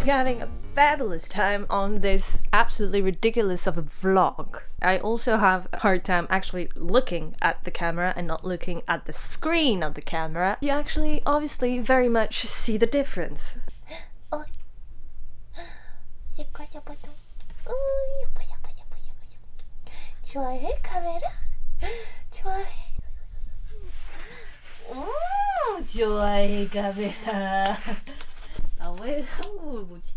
hope you're having a fabulous time on this absolutely ridiculous of a vlog. I also have a hard time actually looking at the camera and not looking at the screen of the camera. You actually obviously very much see the difference. Oh. 좋아해 카메라? 좋아해? 좋아해 카메라. 아 왜 한국어를 보지?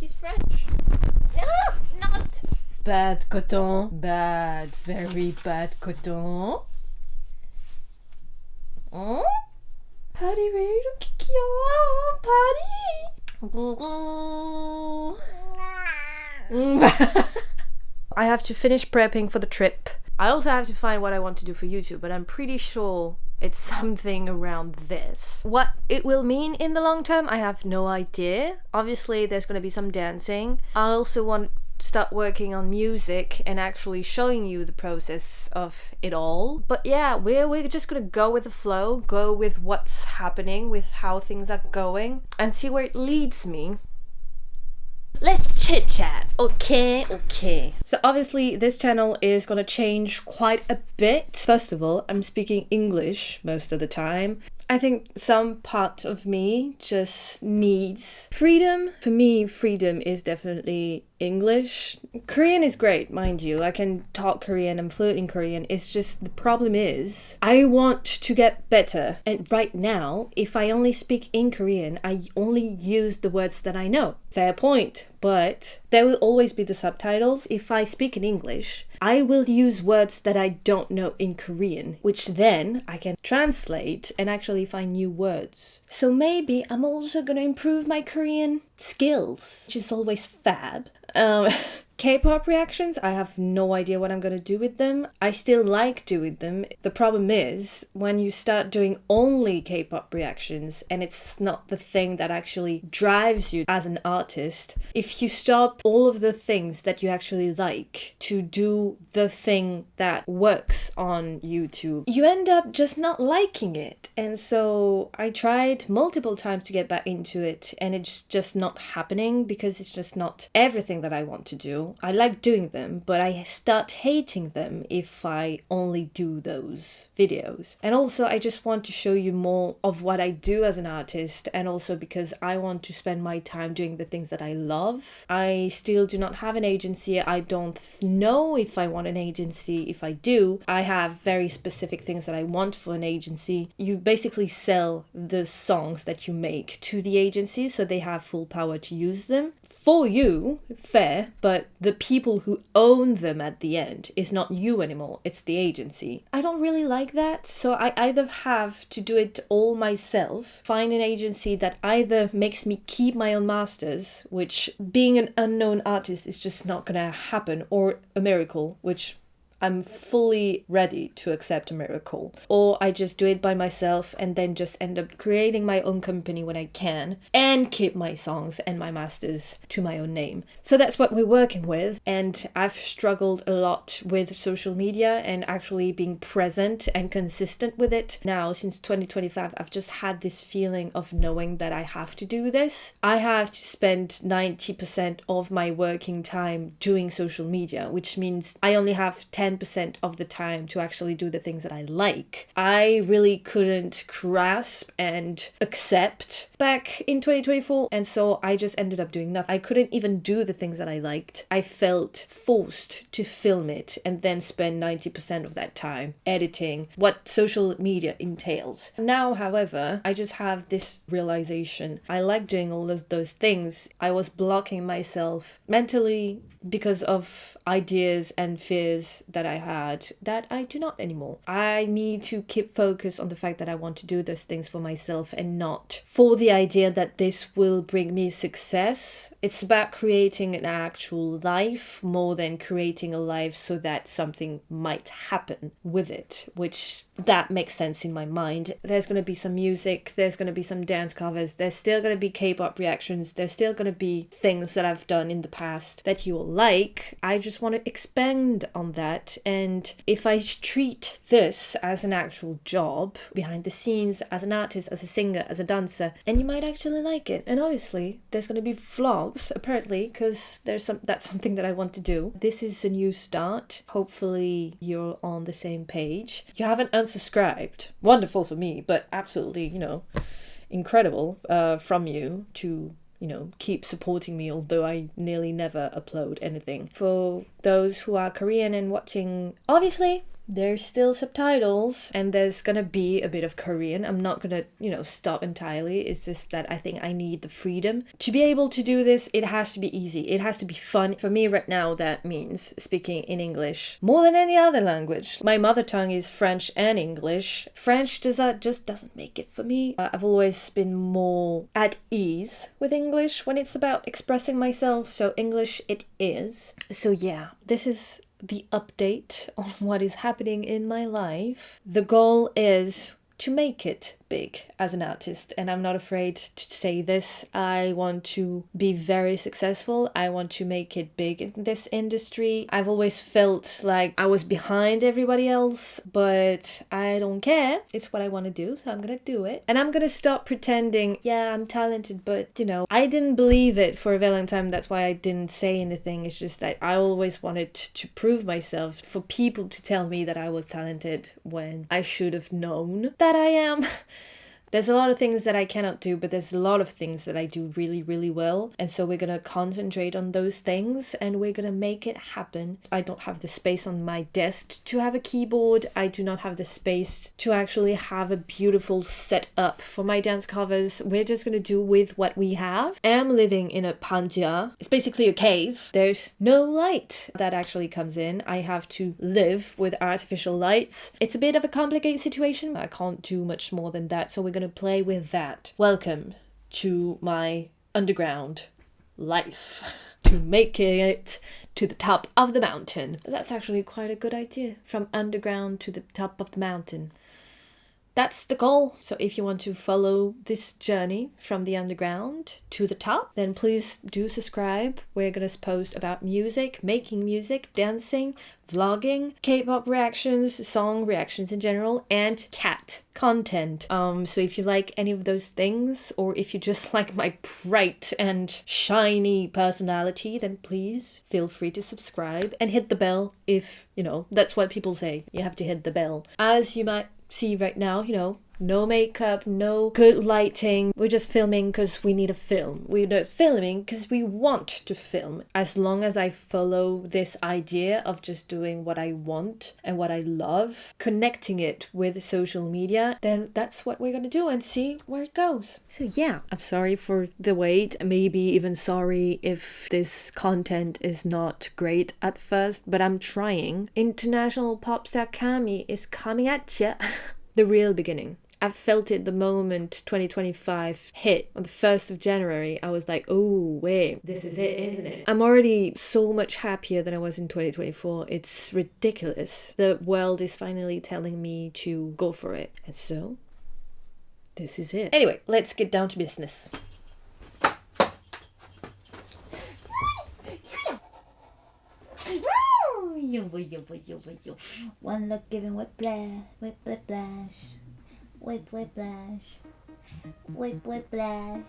He's French. No, not. Bad coton. Bad, very bad coton. 파리 왜 이렇게 귀여워? 파리. 구구. I have to finish prepping for the trip. I also have to find what I want to do for YouTube, but I'm pretty sure it's something around this. What it will mean in the long term, I have no idea. Obviously, there's going to be some dancing. I also want to start working on music and actually showing you the process of it all. But yeah, we're just gonna go with the flow, go with what's happening, with how things are going, and see where it leads me. Let's chit chat, okay. So obviously this channel is gonna change quite a bit. First of all, I'm speaking English most of the time. I think some part of me just needs freedom. For me, freedom is definitely English. Korean is great, mind you. I can talk Korean, I'm fluent in Korean. It's just the problem is I want to get better. And right now, if I only speak in Korean, I only use the words that I know. Fair point. But there will always be the subtitles. If I speak in English, I will use words that I don't know in Korean, which then I can translate and actually find new words. So maybe I'm also gonna improve my Korean skills, which is always fab. K-pop reactions, I have no idea what I'm gonna do with them. I still like doing them. The problem is when you start doing only K-pop reactions and it's not the thing that actually drives you as an artist, if you stop all of the things that you actually like to do the thing that works on YouTube, you end up just not liking it. And so I tried multiple times to get back into it and it's just not happening because it's just not everything that I want to do. I like doing them, but I start hating them if I only do those videos. And also I just want to show you more of what I do as an artist, and also because I want to spend my time doing the things that I love. I still do not have an agency. I don't know if I want an agency. If I do, I have very specific things that I want for an agency. You basically sell the songs that you make to the agency so they have full power to use them. For you, fair, but the people who own them at the end is not you anymore, it's the agency. I don't really like that, so I either have to do it all myself, find an agency that either makes me keep my own masters, which being an unknown artist is just not gonna happen, or a miracle, which I'm fully ready to accept a miracle. Or I just do it by myself and then just end up creating my own company when I can and keep my songs and my masters to my own name. So that's what we're working with, and I've struggled a lot with social media and actually being present and consistent with it. Now, since 2025, I've just had this feeling of knowing that I have to do this. I have to spend 90% of my working time doing social media, which means I only have 10% of the time to actually do the things that I like. I really couldn't grasp and accept back in 2024, and so I just ended up doing nothing. I couldn't even do the things that I liked. I felt forced to film it and then spend 90% of that time editing what social media entails. Now, however, I just have this realization. I like doing all of those things. I was blocking myself mentally because of ideas and fears that I had that I do not anymore. I need to keep focus on the fact that I want to do those things for myself and not for the idea that this will bring me success. It's about creating an actual life more than creating a life so that something might happen with it, which that makes sense in my mind. There's going to be some music, there's going to be some dance covers, there's still going to be K-pop reactions, there's still going to be things that I've done in the past that you'll like. I just want to expand on that that. And if I treat this as an actual job, behind the scenes, as an artist, as a singer, as a dancer, and you might actually like it. And obviously, there's going to be vlogs, apparently, because that's something that I want to do. This is a new start. Hopefully, you're on the same page. You haven't unsubscribed. Wonderful for me, but absolutely, incredible from you to keep supporting me, although I nearly never upload anything. For those who are Korean and watching, obviously there's still subtitles and there's gonna be a bit of Korean. I'm not gonna, stop entirely. It's just that I think I need the freedom to be able to do this. It has to be easy. It has to be fun. For me right now, that means speaking in English more than any other language. My mother tongue is French and English. French just doesn't make it for me. I've always been more at ease with English when it's about expressing myself. So English it is. So yeah, this is the update on what is happening in my life. The goal is to make it big as an artist, and I'm not afraid to say this. I want to be very successful. I want to make it big in this industry. I've always felt like I was behind everybody else, but I don't care. It's what I want to do, so I'm gonna do it. And I'm gonna stop pretending, yeah, I'm talented, but I didn't believe it for a very long time. That's why I didn't say anything. It's just that I always wanted to prove myself, for people to tell me that I was talented when I should have known that I am. There's a lot of things that I cannot do, but there's a lot of things that I do really, really well. And so we're going to concentrate on those things and we're going to make it happen. I don't have the space on my desk to have a keyboard. I do not have the space to actually have a beautiful setup for my dance covers. We're just going to do with what we have. I'm living in a pandja. It's basically a cave. There's no light that actually comes in. I have to live with artificial lights. It's a bit of a complicated situation. I can't do much more than that. So we're going to play with that. Welcome to my underground life. To make it to the top of the mountain. That's actually quite a good idea. From underground to the top of the mountain. That's the goal. So if you want to follow this journey from the underground to the top, then please do subscribe. We're going to post about music, making music, dancing, vlogging, K-pop reactions, song reactions in general, and cat content. So if you like any of those things, or if you just like my bright and shiny personality, then please feel free to subscribe and hit the bell if, that's what people say. You have to hit the bell. As you might see right now, no makeup, no good lighting. We're just filming because we need a film. We're not filming because we want to film. As long as I follow this idea of just doing what I want and what I love, connecting it with social media, then that's what we're gonna do and see where it goes. So yeah, I'm sorry for the wait. Maybe even sorry if this content is not great at first, but I'm trying. International pop star Kami is coming at ya. The real beginning. I felt it the moment 2025 hit on the 1st of January. I was like, oh, wait, this is it, isn't it? I'm already so much happier than I was in 2024. It's ridiculous. The world is finally telling me to go for it. And so, this is it. Anyway, let's get down to business. One look given whiplash, whiplash, whiplash, whiplash.